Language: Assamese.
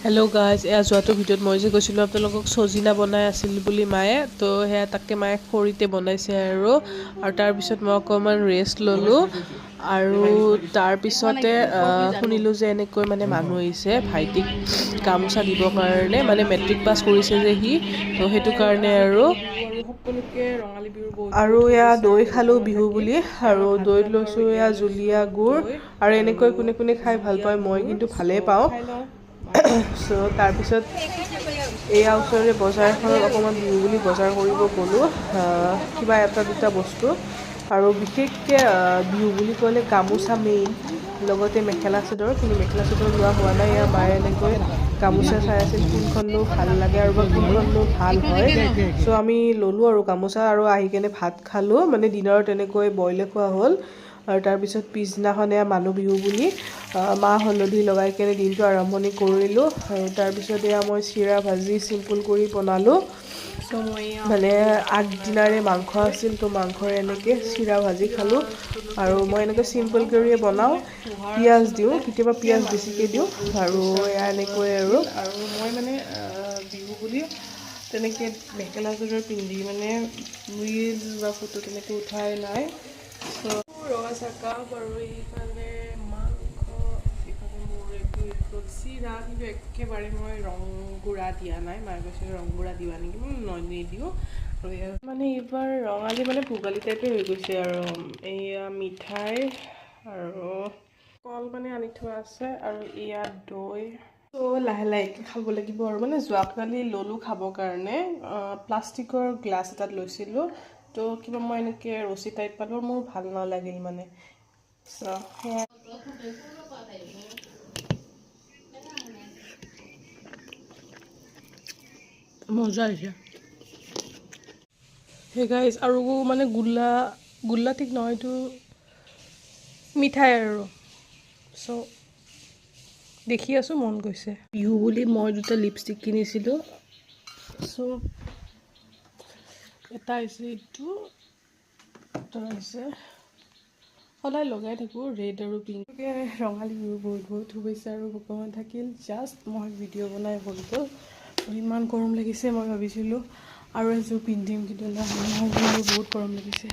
হেল্ল' গাইজ, এয়া যোৱাটো ভিডিঅ'ত মই যে কৈছিলোঁ আপোনালোকক চজিনা বনাই আছিল বুলি মায়ে, তো সেয়া তাকে মায়ে খৰিতে বনাইছে আৰু তাৰপিছত মই অকণমান ৰেষ্ট ল'লোঁ আৰু তাৰপিছতে শুনিলোঁ যে এনেকৈ মানে মানুহ আহিছে ভাইটিক গামোচা দিবৰ কাৰণে, মানে মেট্ৰিক পাছ কৰিছে যে সি, তো সেইটো কাৰণে আৰু সকলোকে ৰঙালী বিহুৰ আৰু এয়া দৈ খালোঁ বিহু বুলি, আৰু দৈত লৈছোঁ এয়া জুলীয়া গুড় আৰু এনেকৈ কোনে কোনে খাই ভাল পায়, মই কিন্তু ভালেই পাওঁ। চ' তাৰপিছত এয়া ওচৰৰে বজাৰ এখনত অকণমান বিহু বুলি বজাৰ কৰিব গ'লোঁ, কিবা এটা দুটা বস্তু, আৰু বিশেষকৈ বিহু বুলি ক'লে গামোচা মেইন, লগতে মেখেলা চাদৰ, কিন্তু মেখেলা চাদৰ লোৱা হোৱা নাই। এয়া মায়ে এনেকৈ গামোচা চাই আছিল কোনখননো ভাল লাগে আৰু বা কোনখননো ভাল হয়। চ' আমি ল'লোঁ আৰু গামোচা, আৰু আহি কেনে ভাত খালোঁ, মানে দিনত তেনেকৈ বইলে খোৱা হ'ল। আৰু তাৰপিছত পিছদিনাখন এয়া মানুহ বিহু বুলি মাহ হালধি লগাই কেনে দিনটো আৰম্ভণি কৰিলোঁ। আৰু তাৰপিছত এয়া মই চিৰা ভাজি চিম্পুল কৰি বনালোঁ, মানে আগদিনাৰে মাংস আছিল, তো মাংসৰে এনেকৈ চিৰা ভাজি খালোঁ। আৰু মই এনেকৈ চিম্পল কৰিয়ে বনাওঁ, পিঁয়াজ দিওঁ, কেতিয়াবা পিঁয়াজ বেছিকৈ দিওঁ, আৰু এয়া এনেকৈ আৰু মই মানে বিহু বুলি তেনেকৈ মেখেলা চাদৰ পিন্ধি মানে ৰিলচ বা ফটো তেনেকৈ উঠাই নাই। ৰঙা চাহকাপ আৰু এইফালে মাংস, এইফালে মোৰ এইটো চিৰা, কিন্তু একেবাৰে মই ৰং গুড়া দিয়া নাই, মায়ে কৈছে ৰং গুড়া দিবা নেকি, মই নিদিওঁ। আৰু মানে এইবাৰ ৰঙালী মানে ভোগালী টাইপে হৈ গৈছে, আৰু এয়া মিঠাই আৰু কল মানে আনি থোৱা আছে, আৰু ইয়াত দৈ। ত' লাহে লাহেকৈ খাব লাগিব, আৰু মানে যোৱাকালি ল'লোঁ খাবৰ কাৰণে, প্লাষ্টিকৰ গ্লাছ এটাত লৈছিলোঁ, তো কিবা মই এনেকৈ ৰছী টাইপ পালোঁ, মোৰ ভাল নালাগিল মানে। সেয়া মজা হৈছে। সেই গাইজ, আৰু মানে গোল্লা ঠিক নহয়, এইটো মিঠাই আৰু চ' দেখি আছোঁ মন গৈছে। বিহু বুলি মই দুটা লিপষ্টিক কিনিছিলোঁ, চ' এটা হৈছে এইটো, এটা হৈছে সদায় লগাই থাকোঁ ৰেড আৰু পিংক। ৰঙালী বিহু বহুত বহুত শুভেচ্ছা আৰু শুভকামনা থাকিল। জাষ্ট মই ভিডিঅ' বনাই হৈ গ'ল, ইমান গৰম লাগিছে, মই ভাবিছিলোঁ আৰু এযোৰ পিন্ধিম, কিন্তু নহয়, বহুত গৰম লাগিছে।